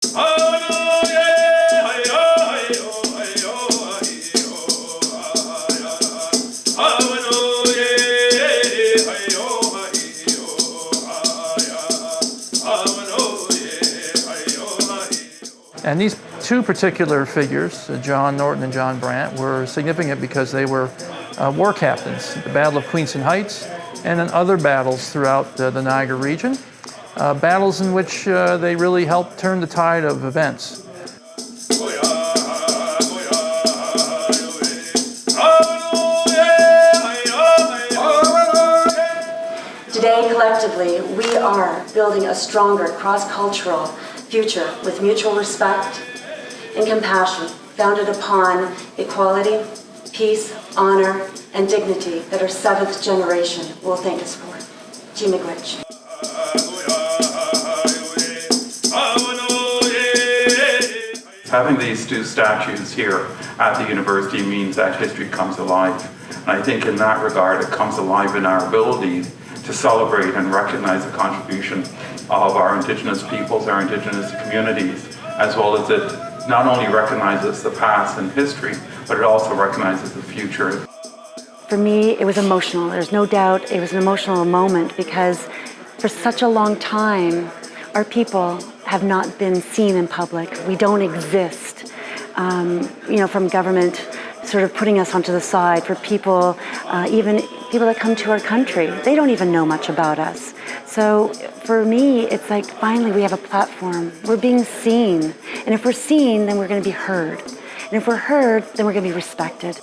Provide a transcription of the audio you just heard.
And these two particular figures, John Norton and John Brant, were significant because they were war captains at the Battle of Queenston Heights and in other battles throughout the Niagara region, battles in which they really helped turn the tide of events. Today, collectively, we are building a stronger cross-cultural future with mutual respect and compassion, founded upon equality, peace, honor, and dignity that our seventh generation will thank us for. Jimigwich. Having these two statues here at the university means that history comes alive. And I think in that regard, it comes alive in our ability to celebrate and recognize the contribution of our Indigenous peoples, our Indigenous communities, as well as it not only recognizes the past and history, but it also recognizes the future. For me, it was emotional. There's no doubt it was an emotional moment because for such a long time, our people have not been seen in public. We don't exist, from government sort of putting us onto the side, for people, even people that come to our country, they don't even know much about us. So for me, it's like finally we have a platform. We're being seen. And if we're seen, then we're going to be heard. And if we're heard, then we're going to be respected.